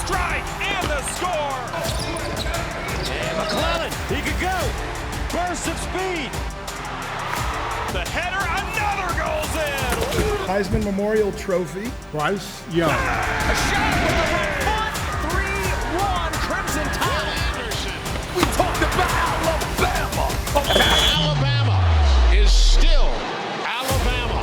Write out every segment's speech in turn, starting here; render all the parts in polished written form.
strike, and the score! And McClellan, he could go. Burst of speed. The header, another goal's in! Heisman Memorial Trophy, Bryce Young. A shot with the right foot, 3-1, Crimson Tide. We talked about Alabama. Alabama is still Alabama.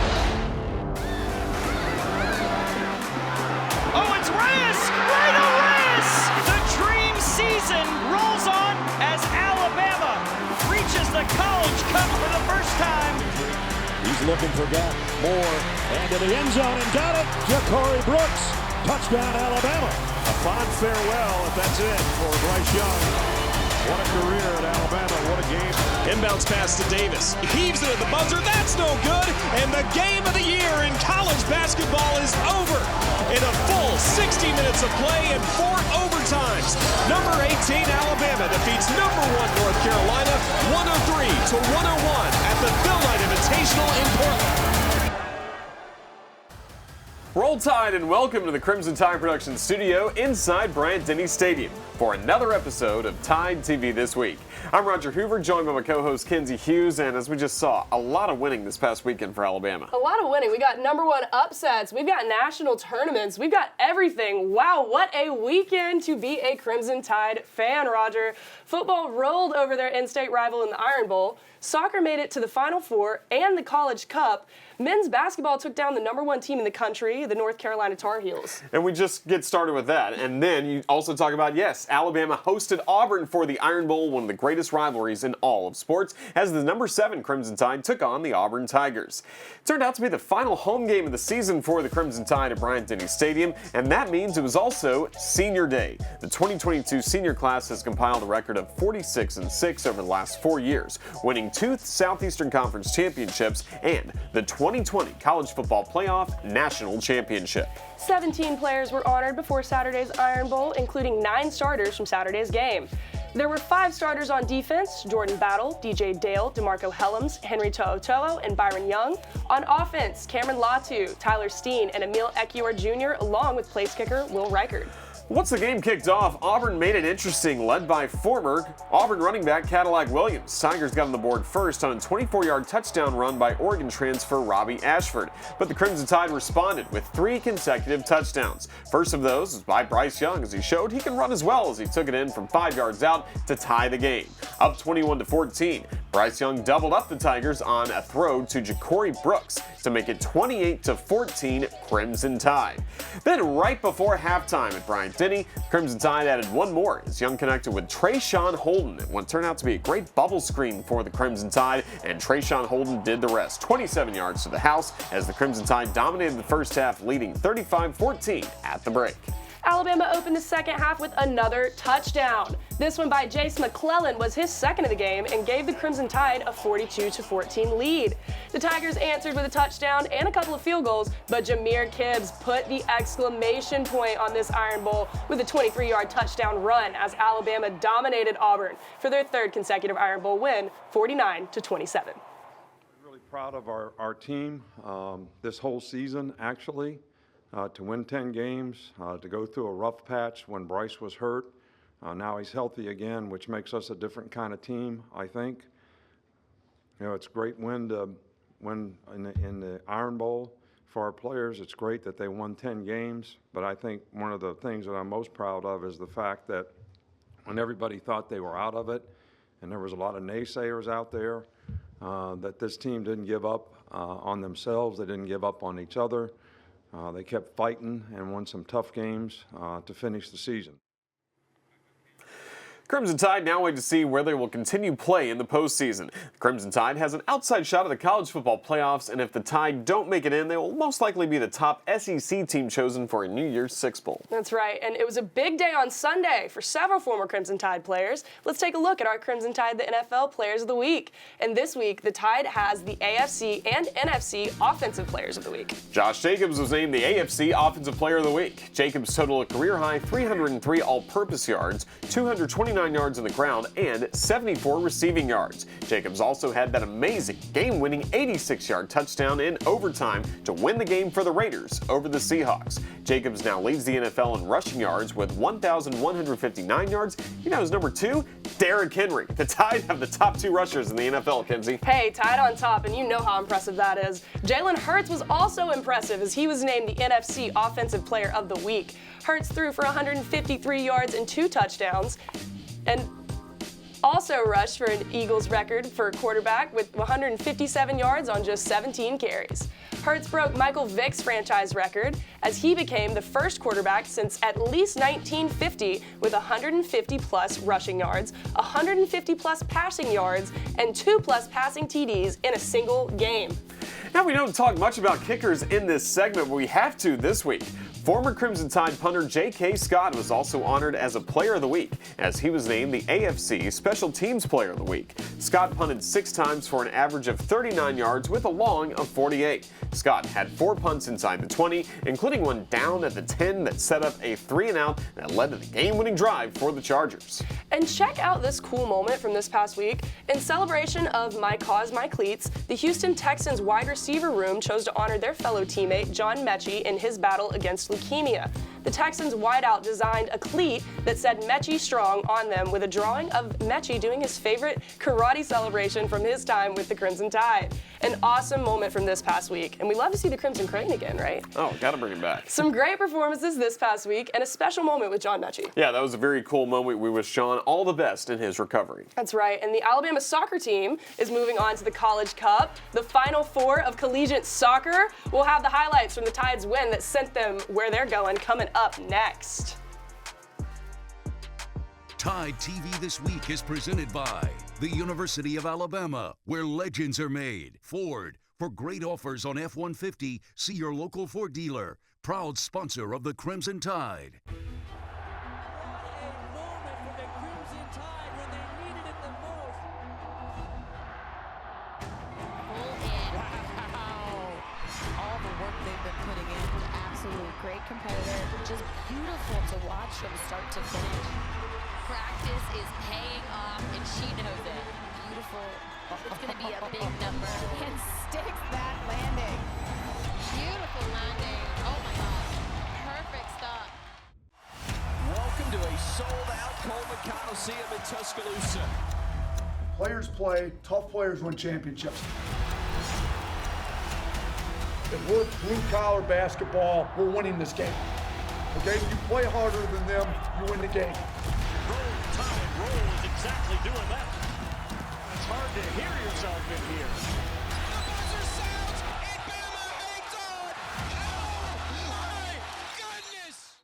Oh, it's Reyes! Lionel Reyes! The dream season rolls on as Alabama reaches the College Cup for the first time. He's looking for gap. Moore, and to the end zone, and got it. Ja'Cory Brooks. Touchdown, Alabama. A fond farewell, if that's it, for Bryce Young. What a career at Alabama. What a game. Inbounds pass to Davis. Heaves it at the buzzer. That's no good. And the game of the year in college basketball is over. In a full 60 minutes of play and 4 overtimes, number 18 Alabama defeats number 1 North Carolina 103-101 at the Phil Knight Invitational in Portland. Roll Tide and welcome to the Crimson Tide Production Studio inside Bryant-Denny Stadium for another episode of Tide TV This Week. I'm Roger Hoover, joined by my co-host Kenzie Hughes, and as we just saw, a lot of winning this past weekend for Alabama. A lot of winning. We got number 1 upsets. We've got national tournaments. We've got everything. Wow, what a weekend to be a Crimson Tide fan, Roger. Football rolled over their in-state rival in the Iron Bowl. Soccer made it to the Final Four and the College Cup. Men's basketball took down the number 1 team in the country, the North Carolina Tar Heels. And we just get started with that. And then you also talk about, yes, Alabama hosted Auburn for the Iron Bowl, one of the greatest rivalries in all of sports, as the number 7 Crimson Tide took on the Auburn Tigers. It turned out to be the final home game of the season for the Crimson Tide at Bryant-Denny Stadium, and that means it was also Senior Day. The 2022 senior class has compiled a record of 46-6 over the last 4 years, winning 2 Southeastern Conference championships and the 2020 College Football Playoff National Championship. 17 players were honored before Saturday's Iron Bowl, including 9 starters from Saturday's game. There were 5 starters on defense: Jordan Battle, DJ Dale, DeMarco Helms, Henry To'oto'o, and Byron Young. On offense, Cameron Latu, Tyler Steen, and Emil Ekiyor Jr., along with place kicker Will Reichard. Once the game kicked off, Auburn made it interesting, led by former Auburn running back Cadillac Williams. Tigers got on the board first on a 24-yard touchdown run by Oregon transfer Robbie Ashford, but the Crimson Tide responded with 3 consecutive touchdowns. First of those was by Bryce Young, as he showed he can run as well, as he took it in from 5 yards out to tie the game. Up 21-14, Bryce Young doubled up the Tigers on a throw to Ja'Cory Brooks to make it 28-14 Crimson Tide. Then right before halftime at Bryant-Denny, Crimson Tide added one more as Young connected with Trayshawn Holden in what turned out to be a great bubble screen for the Crimson Tide, and Trayshawn Holden did the rest. 27 yards to the house as the Crimson Tide dominated the first half, leading 35-14 at the break. Alabama opened the second half with another touchdown. This one by Jace McClellan was his second of the game and gave the Crimson Tide a 42-14 lead. The Tigers answered with a touchdown and a couple of field goals, but Jahmyr Gibbs put the exclamation point on this Iron Bowl with a 23-yard touchdown run as Alabama dominated Auburn for their 3rd consecutive Iron Bowl win, 49-27. Really proud of our team this whole season, actually. To win 10 games, to go through a rough patch when Bryce was hurt. Now he's healthy again, which makes us a different kind of team, I think. You know, it's a great win to win in the Iron Bowl for our players. It's great that they won 10 games, but I think one of the things that I'm most proud of is the fact that when everybody thought they were out of it, and there was a lot of naysayers out there, that this team didn't give up on themselves. They didn't give up on each other. They kept fighting and won some tough games to finish the season. Crimson Tide now wait to see where they will continue play in the postseason. The Crimson Tide has an outside shot at the college football playoffs, and if the Tide don't make it in, they will most likely be the top SEC team chosen for a New Year's Six Bowl. That's right, and it was a big day on Sunday for several former Crimson Tide players. Let's take a look at our Crimson Tide, the NFL Players of the Week. And this week, the Tide has the AFC and NFC Offensive Players of the Week. Josh Jacobs was named the AFC Offensive Player of the Week. Jacobs totaled a career-high 303 all-purpose yards, 229 69 yards on the ground, and 74 receiving yards. Jacobs also had that amazing game-winning 86-yard touchdown in overtime to win the game for the Raiders over the Seahawks. Jacobs now leads the NFL in rushing yards with 1,159 yards. You know who's number 2? Derrick Henry. The Tide have the top 2 rushers in the NFL, Kenzie. Hey, Tide on top, and you know how impressive that is. Jalen Hurts was also impressive as he was named the NFC Offensive Player of the Week. Hurts threw for 153 yards and 2 touchdowns, and also rushed for an Eagles record for a quarterback with 157 yards on just 17 carries. Hurts broke Michael Vick's franchise record as he became the first quarterback since at least 1950 with 150-plus rushing yards, 150-plus passing yards, and 2-plus passing TDs in a single game. Now, we don't talk much about kickers in this segment, but we have to this week. Former Crimson Tide punter J.K. Scott was also honored as a Player of the Week, as he was named the AFC Special Teams Player of the Week. Scott punted 6 times for an average of 39 yards with a long of 48. Scott had 4 punts inside the 20, including one down at the 10 that set up a 3-and-out that led to the game-winning drive for the Chargers. And check out this cool moment from this past week. In celebration of My Cause, My Cleats, the Houston Texans wide receiver room chose to honor their fellow teammate John Mechie in his battle against leukemia. The Texans wideout designed a cleat that said Mechie Strong on them with a drawing of Mechie doing his favorite karate celebration from his time with the Crimson Tide. An awesome moment from this past week, and we love to see the Crimson Crane again, right? Oh, gotta bring him back. Some great performances this past week, and a special moment with John Mechie. Yeah, that was a very cool moment. We wish Sean all the best in his recovery. That's right, and the Alabama soccer team is moving on to the College Cup, the Final Four of collegiate soccer. We'll have the highlights from the Tide's win that sent them where they're going coming up next. TideTV This Week is presented by the University of Alabama, where legends are made. Ford, for great offers on F-150, see your local Ford dealer. Proud sponsor of the Crimson Tide. Great competitor, just beautiful to watch from start to finish. Practice is paying off, and she knows it. Beautiful. It's going to be a big number. And sticks that landing. Beautiful landing. Oh my gosh. Perfect stop. Welcome to a sold-out Coleman Coliseum in Tuscaloosa. Players play, tough players win championships. If we're blue-collar basketball, we're winning this game. Okay? You play harder than them, you win the game. Roll, Tide, roll is exactly doing that. It's hard to hear yourself in here. The buzzer sounds, and Bama hangs on. Oh, my goodness.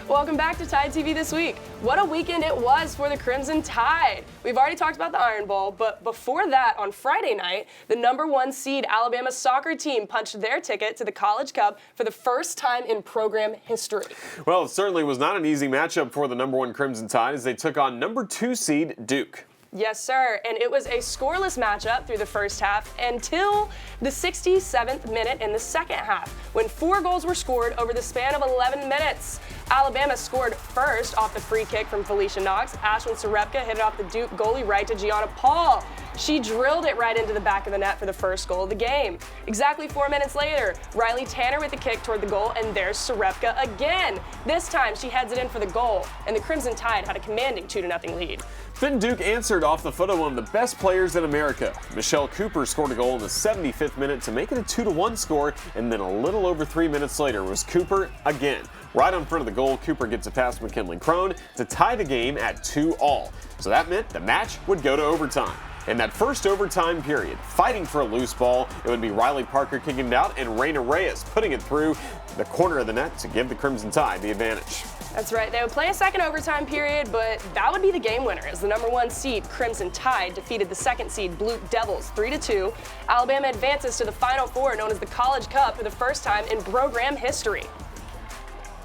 Welcome back to Tide TV This Week. What a weekend it was for the Crimson Tide. We've already talked about the Iron Bowl, but before that, on Friday night, the #1 seed Alabama soccer team punched their ticket to the College Cup for the first time in program history. Well, it certainly was not an easy matchup for the #1 Crimson Tide as they took on #2 seed Duke. Yes, sir, and it was a scoreless matchup through the first half until the 67th minute in the second half, when 4 goals were scored over the span of 11 minutes. Alabama scored first off the free kick from Felicia Knox. Ashlyn Sarepka hit it off the Duke goalie right to Gianna Paul. She drilled it right into the back of the net for the first goal of the game. Exactly 4 minutes later, Riley Tanner with the kick toward the goal, and there's Sarepka again. This time she heads it in for the goal, and the Crimson Tide had a commanding 2-0 lead. Then Duke answered off the foot of one of the best players in America. Michelle Cooper scored a goal in the 75th minute to make it a 2-1 score, and then a little over 3 minutes later was Cooper again. Right in front of the goal, Cooper gets it past McKinley Crone to tie the game at 2-2. So that meant the match would go to overtime. In that first overtime period, fighting for a loose ball, it would be Riley Parker kicking it out and Raina Reyes putting it through the corner of the net to give the Crimson Tide the advantage. That's right, they would play a second overtime period, but that would be the game winner as the #1 seed Crimson Tide defeated the second seed Blue Devils 3-2. Alabama advances to the Final Four, known as the College Cup, for the first time in program history.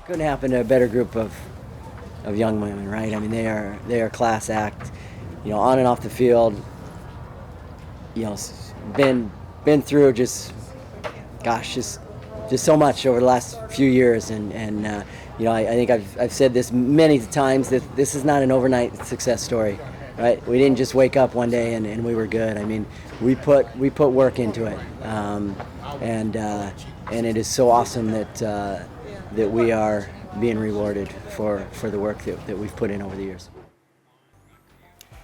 Couldn't happen to a better group of young women, right? I mean, they are class act, you know, on and off the field. You know, been through just so much over the last few years, and I think I've said this many times that this is not an overnight success story, right? We didn't just wake up one day and we were good. I mean, we put work into it, and it is so awesome that we are being rewarded for the work that we've put in over the years.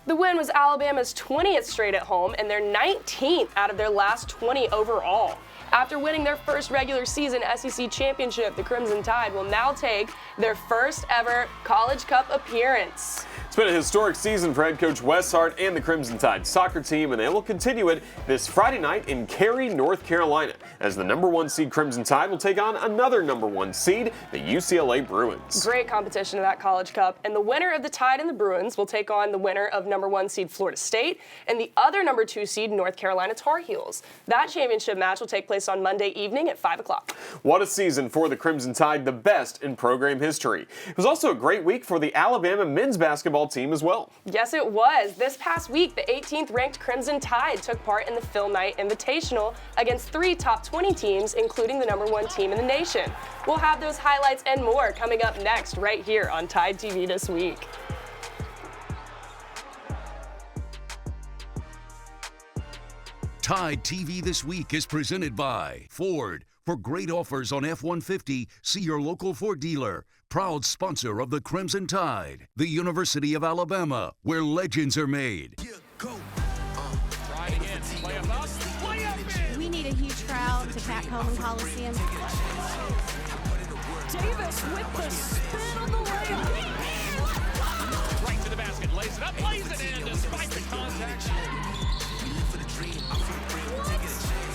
The win was Alabama's 20th straight at home and their 19th out of their last 20 overall. After winning their first regular season SEC championship, the Crimson Tide will now take their first ever College Cup appearance. It's been a historic season for head coach Wes Hart and the Crimson Tide soccer team, and they will continue it this Friday night in Cary, North Carolina, as the #1 seed Crimson Tide will take on another #1 seed, the UCLA Bruins. Great competition in that College Cup, and the winner of the Tide and the Bruins will take on the winner of #1 seed Florida State and the other #2 seed North Carolina Tar Heels. That championship match will take place on Monday evening at 5 o'clock. What a season for the Crimson Tide, the best in program history. It was also a great week for the Alabama men's basketball team as well. Yes, it was. This past week, the 18th ranked Crimson Tide took part in the Phil Knight Invitational against 3 top 20 teams, including the #1 team in the nation. We'll have those highlights and more coming up next right here on Tide TV This Week. Tide TV This Week is presented by Ford. For great offers on F-150, see your local Ford dealer. Proud sponsor of the Crimson Tide. The University of Alabama, where legends are made. We need a huge crowd to pack Coleman Coliseum. Davis with the spin on the layup. Right to the basket, lays it up, lays it in despite the contact.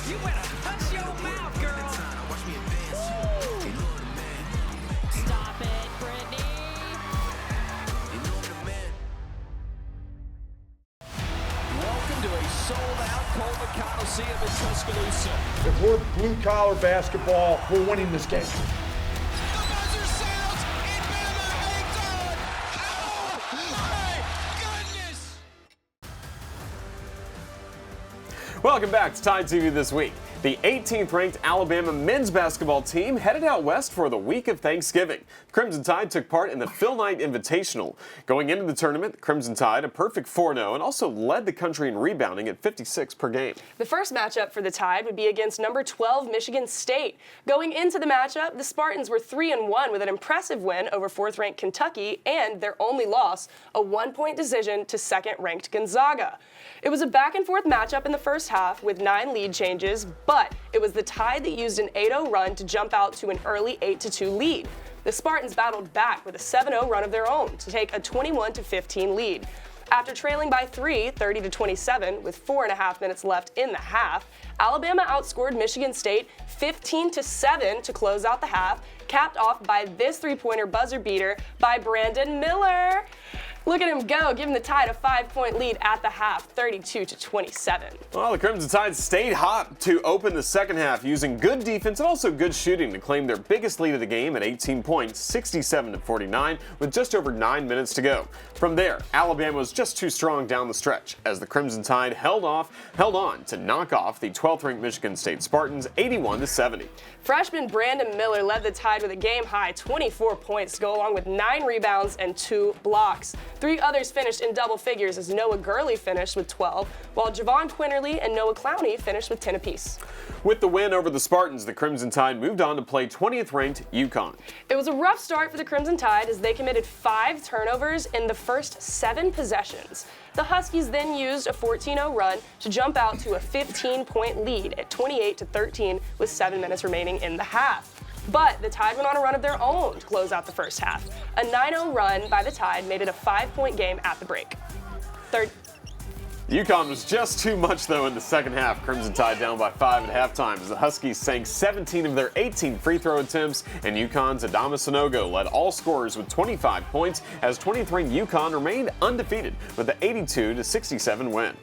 You better touch your mouth, girl. Stop it, Brittany. Welcome to a sold-out Coleman Coliseum in Tuscaloosa. If we're blue-collar basketball, we're winning this game. The buzzer sounds, and Bama hangs on. Oh, my goodness. Welcome back to Tide TV This Week. The 18th ranked Alabama men's basketball team headed out west for the week of Thanksgiving. The Crimson Tide took part in the Phil Knight Invitational. Going into the tournament, the Crimson Tide a perfect 4-0 and also led the country in rebounding at 56 per game. The first matchup for the Tide would be against #12 Michigan State. Going into the matchup, the Spartans were 3-1 with an impressive win over 4th-ranked Kentucky and their only loss, a 1-point decision to 2nd-ranked Gonzaga. It was a back-and-forth matchup in the first half with 9 lead changes, but it was the Tide that used an 8-0 run to jump out to an early 8-2 lead. The Spartans battled back with a 7-0 run of their own to take a 21-15 lead. After trailing by 3, 30-27, with 4.5 minutes left in the half, Alabama outscored Michigan State 15-7 to close out the half, capped off by this 3-pointer buzzer beater by Brandon Miller. Look at him go, giving the Tide a 5-point lead at the half, 32-27. Well, the Crimson Tide stayed hot to open the second half, using good defense and also good shooting to claim their biggest lead of the game at 18 points, 67-49, with just over 9 minutes to go. From there, Alabama was just too strong down the stretch, as the Crimson Tide held on to knock off the 12th-ranked Michigan State Spartans 81-70. Freshman Brandon Miller led the Tide with a game-high 24 points to go along with 9 rebounds and 2 blocks. 3 others finished in double figures as Noah Gurley finished with 12, while Javon Quinterly and Noah Clowney finished with 10 apiece. With the win over the Spartans, the Crimson Tide moved on to play 20th-ranked UConn. It was a rough start for the Crimson Tide as they committed 5 turnovers in the first 7 possessions. The Huskies then used a 14-0 run to jump out to a 15-point lead at 28-13 with 7 minutes remaining in the half. But the Tide went on a run of their own to close out the first half. A 9-0 run by the Tide made it a 5-point game at the break. UConn was just too much, though, in the second half. Crimson Tide down by 5 at halftime as the Huskies sank 17 of their 18 free throw attempts, and UConn's Adama Sanogo led all scorers with 25 points as 23 UConn remained undefeated with an 82-67 win.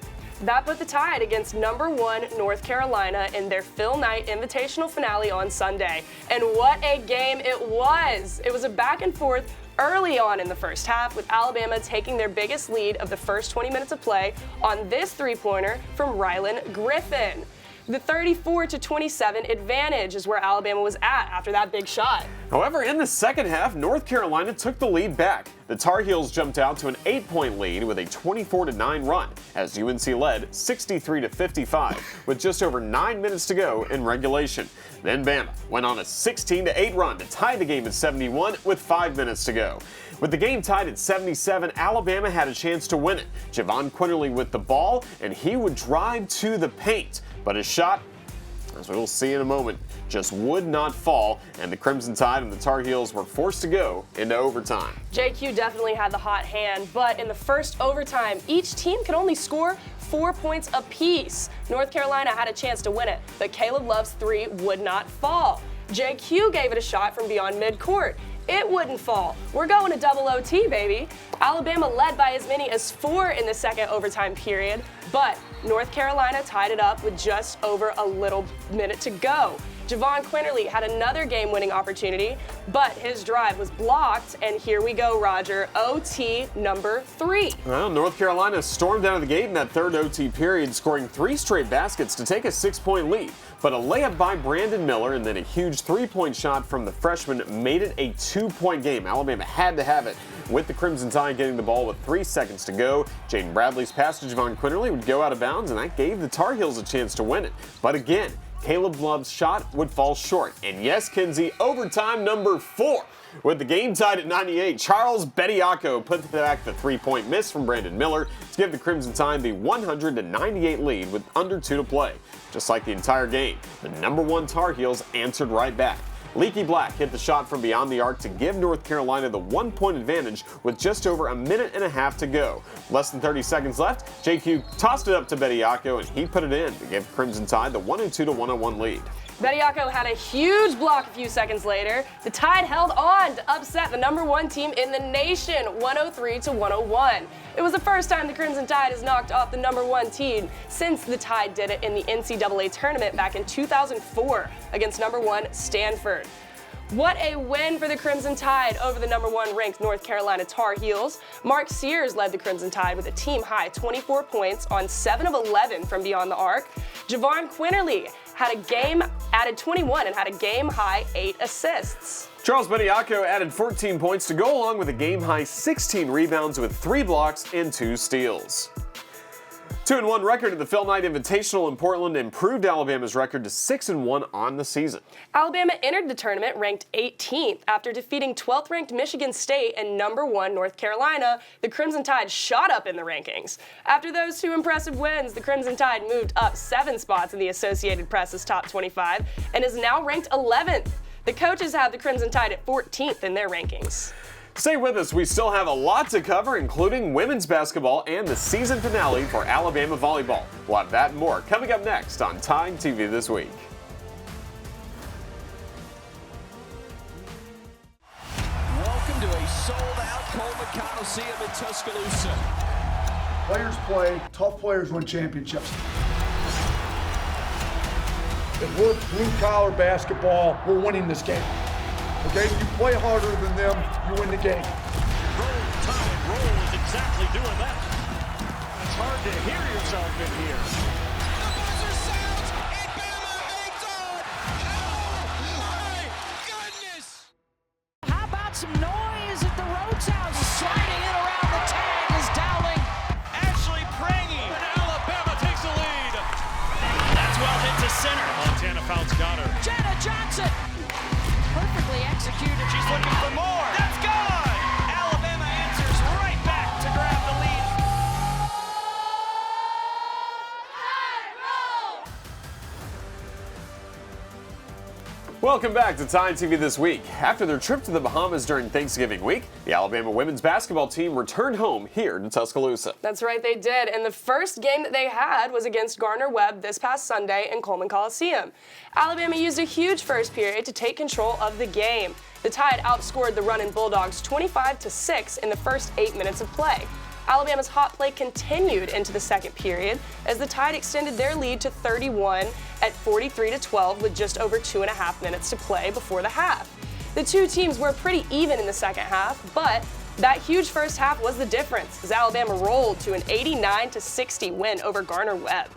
That put the Tide against #1 North Carolina in their Phil Knight Invitational finale on Sunday. And what a game it was! It was a back and forth early on in the first half, with Alabama taking their biggest lead of the first 20 minutes of play on this 3-pointer from Rylan Griffin. The 34-27 advantage is where Alabama was at after that big shot. However, in the second half, North Carolina took the lead back. The Tar Heels jumped out to an 8-point lead with a 24-9 run as UNC led 63-55 with just over 9 minutes to go in regulation. Then Bama went on a 16-8 run to tie the game at 71 with 5 minutes to go. With the game tied at 77, Alabama had a chance to win it. Javon Quinterly with the ball, and he would drive to the paint. But his shot, as we will see in a moment, just would not fall, and the Crimson Tide and the Tar Heels were forced to go into overtime. JQ definitely had the hot hand, but in the first overtime, each team could only score 4 points apiece. North Carolina had a chance to win it, but Caleb Love's three would not fall. JQ gave it a shot from beyond midcourt. It wouldn't fall. We're going to double OT, baby. Alabama led by as many as 4 in the second overtime period, but North Carolina tied it up with just over a little minute to go. Javon Quinterly had another game-winning opportunity, but his drive was blocked, and here we go, Roger. OT number 3. Well, North Carolina stormed out of the gate in that third OT period, scoring 3 straight baskets to take a 6-point lead. But a layup by Brandon Miller and then a huge 3-point shot from the freshman made it a 2-point game. Alabama had to have it, with the Crimson Tide getting the ball with 3 seconds to go. Jaden Bradley's pass to Javon Quinterly would go out of bounds, and that gave the Tar Heels a chance to win it. But again, Caleb Love's shot would fall short. And yes, Kinsey, overtime number 4. With the game tied at 98, Charles Bediako put back the 3-point miss from Brandon Miller to give the Crimson Tide the 100-98 lead with under 2 to play. Just like the entire game, the number 1 Tar Heels answered right back. Leaky Black hit the shot from beyond the arc to give North Carolina the 1-point advantage with just over a minute and a half to go. Less than 30 seconds left, JQ tossed it up to Bediako and he put it in to give Crimson Tide the 102-101 lead. Bediako had a huge block a few seconds later. The Tide held on to upset the number 1 team in the nation, 103-101. It was the first time the Crimson Tide has knocked off the number 1 team since the Tide did it in the NCAA tournament back in 2004 against number 1 Stanford. What a win for the Crimson Tide over the number 1 ranked North Carolina Tar Heels. Mark Sears led the Crimson Tide with a team-high 24 points on 7 of 11 from beyond the arc. Javon Quinterly added 21 and had a game-high 8 assists. Charles Bediako added 14 points to go along with a game-high 16 rebounds with 3 blocks and 2 steals. 2-1 record at the Phil Knight Invitational in Portland improved Alabama's record to 6-1 on the season. Alabama entered the tournament ranked 18th after defeating 12th ranked Michigan State and number 1 North Carolina. The Crimson Tide shot up in the rankings. After those 2 impressive wins, the Crimson Tide moved up 7 spots in the Associated Press's top 25 and is now ranked 11th. The coaches have the Crimson Tide at 14th in their rankings. Stay with us, we still have a lot to cover, including women's basketball and the season finale for Alabama volleyball. We'll have that and more coming up next on TideTV This Week. Welcome to a sold-out Coleman Coliseum in Tuscaloosa. Players play, tough players win championships. If we're blue-collar basketball, we're winning this game. Okay, you play harder than them, you win the game. Roll, Tide, roll is exactly doing that. It's hard to hear yourself in here. The buzzer sounds, and Bama hangs on. Oh, my goodness. How about some noise at the Rhodes House? Sliding in around the tag is Dowling. Ashley Prangy. And Alabama takes the lead. That's well hit to center. Montana Fouts got her. Jenna Johnson. Perfectly executed. She's looking for more. That's gone. Alabama answers right back to grab the lead. Welcome back to TideTV This Week. After their trip to the Bahamas during Thanksgiving week, the Alabama women's basketball team returned home here to Tuscaloosa. That's right, they did. And the first game that they had was against Gardner-Webb this past Sunday in Coleman Coliseum. Alabama used a huge first period to take control of the game. The Tide outscored the Runnin' Bulldogs 25-6 in the first 8 minutes of play. Alabama's hot play continued into the second period as the Tide extended their lead to 31 at 43-12 with just over 2.5 minutes to play before the half. The two teams were pretty even in the second half, but that huge first half was the difference as Alabama rolled to an 89-60 win over Gardner-Webb.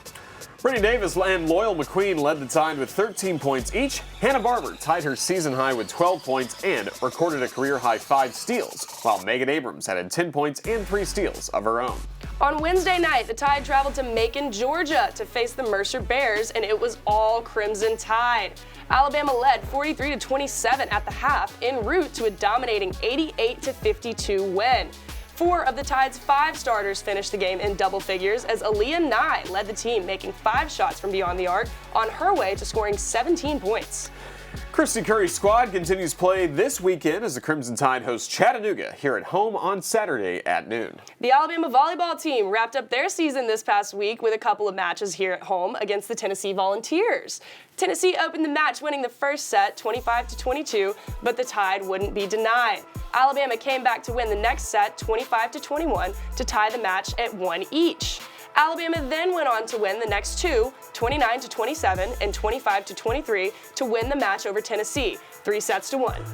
Brittany Davis and Loyal McQueen led the Tide with 13 points each. Hannah Barber tied her season high with 12 points and recorded a career-high 5 steals, while Megan Abrams added 10 points and 3 steals of her own. On Wednesday night, the Tide traveled to Macon, Georgia to face the Mercer Bears, and it was all Crimson Tide. Alabama led 43-27 at the half, en route to a dominating 88-52 win. 4 of the Tide's 5 starters finished the game in double figures as Aaliyah Nye led the team, making 5 shots from beyond the arc on her way to scoring 17 points. Christy Curry's squad continues play this weekend as the Crimson Tide hosts Chattanooga here at home on Saturday at noon. The Alabama volleyball team wrapped up their season this past week with a couple of matches here at home against the Tennessee Volunteers. Tennessee opened the match winning the first set 25-22, but the Tide wouldn't be denied. Alabama came back to win the next set 25-21 to tie the match at 1 each. Alabama then went on to win the next 2, 29-27 and 25-23 to win the match over Tennessee, 3-1.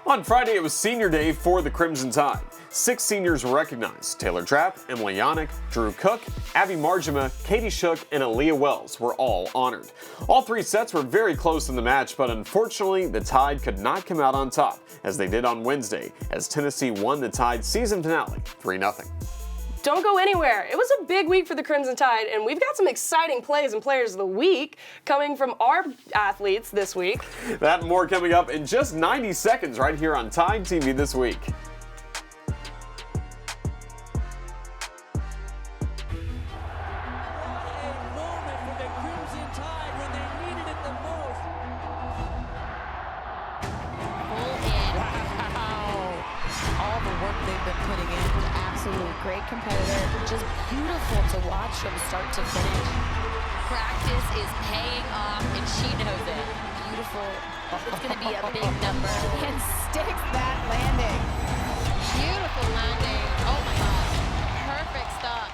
On Friday, it was senior day for the Crimson Tide. 6 seniors were recognized. Taylor Trapp, Emily Yannick, Drew Cook, Abby Marjama, Katie Shook, and Aaliyah Wells were all honored. All 3 sets were very close in the match, but unfortunately, the Tide could not come out on top, as they did on Wednesday, as Tennessee won the Tide season finale 3-0. Don't go anywhere. It was a big week for the Crimson Tide, and we've got some exciting plays and players of the week coming from our athletes this week. That and more coming up in just 90 seconds right here on TideTV This Week. Great competitor, just beautiful to watch from start to finish. Practice is paying off, and she knows it. Beautiful. It's going to be a big number. And sticks that landing. Beautiful landing. Oh my gosh. Perfect stop.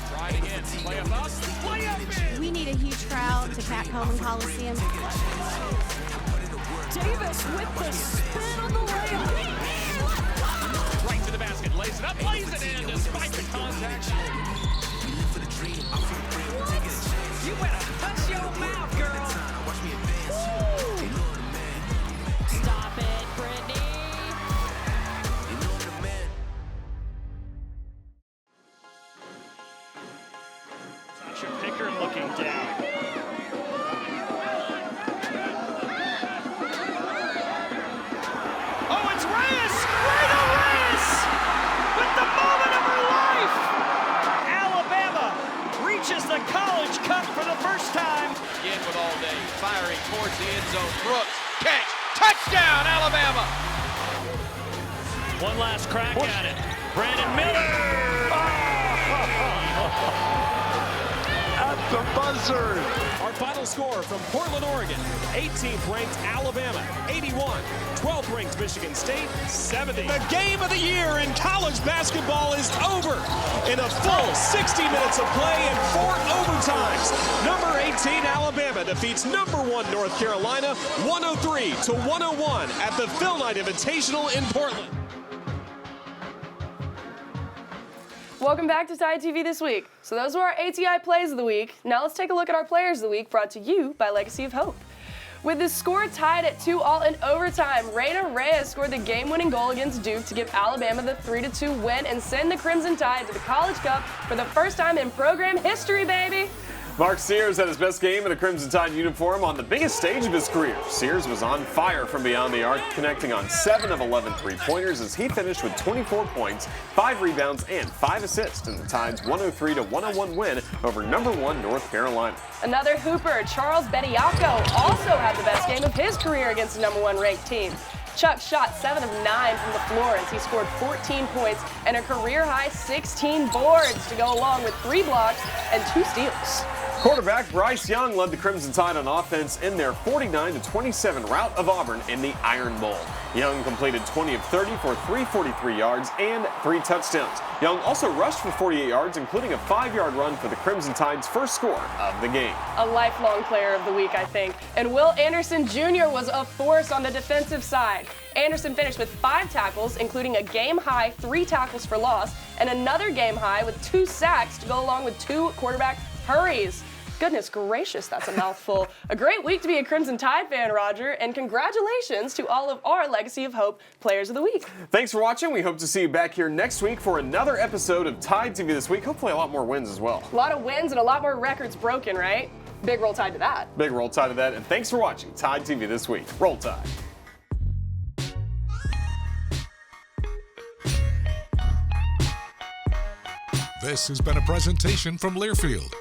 Try it again. Play up up. Play up in. We need a huge crowd to Cat Coleman Coliseum. Davis with the spin on the layup. Right to the basket. Lays it up. Lays it in despite the contact. You better touch your mouth, girl. Stop it, Brittany. Sasha Picker looking down. Oh, it's Reyes! Reyna Reyes! With the moment of her life! Alabama reaches the College Cup for the first time. Again with all day. Firing towards the end zone. Brooks. Catch. Touchdown, Alabama. One last crack at it. Brandon Miller! At the buzzer. Our final score from Portland, Oregon. 18th ranked Alabama, 81. 12th ranked Michigan State, 70. The game of the year in college basketball is over. In a full 60 minutes of play and 4 overtimes, number 18 Alabama defeats number 1 North Carolina 103-101 at the Phil Knight Invitational in Portland. Welcome back to TideTV This Week. So those were our ATI plays of the week. Now let's take a look at our players of the week, brought to you by Legacy of Hope. With the score tied at 2-all in overtime, Reyna Reyes scored the game-winning goal against Duke to give Alabama the 3-2 win and send the Crimson Tide to the College Cup for the first time in program history, baby. Mark Sears had his best game in a Crimson Tide uniform on the biggest stage of his career. Sears was on fire from beyond the arc, connecting on 7 of 11 three-pointers as he finished with 24 points, 5 rebounds, and 5 assists in the Tide's 103-101 win over number 1 North Carolina. Another hooper, Charles Bediako, also had the best game of his career against the number 1 ranked team. Chuck shot 7 of 9 from the floor as he scored 14 points and a career-high 16 boards to go along with 3 blocks and 2 steals. Quarterback Bryce Young led the Crimson Tide on offense in their 49-27 rout of Auburn in the Iron Bowl. Young completed 20 of 30 for 343 yards and 3 touchdowns. Young also rushed for 48 yards, including a 5-yard run for the Crimson Tide's first score of the game. A lifelong player of the week, I think. And Will Anderson Jr. was a force on the defensive side. Anderson finished with 5 tackles, including a game-high 3 tackles for loss, and another game-high with 2 sacks to go along with 2 quarterback hurries. Goodness gracious, that's a mouthful. A great week to be a Crimson Tide fan, Roger, and congratulations to all of our Legacy of Hope Players of the Week. Thanks for watching. We hope to see you back here next week for another episode of Tide TV This Week. Hopefully a lot more wins as well. A lot of wins and a lot more records broken, right? Big roll Tide to that. Big roll Tide to that, and thanks for watching Tide TV This Week. Roll Tide. This has been a presentation from Learfield.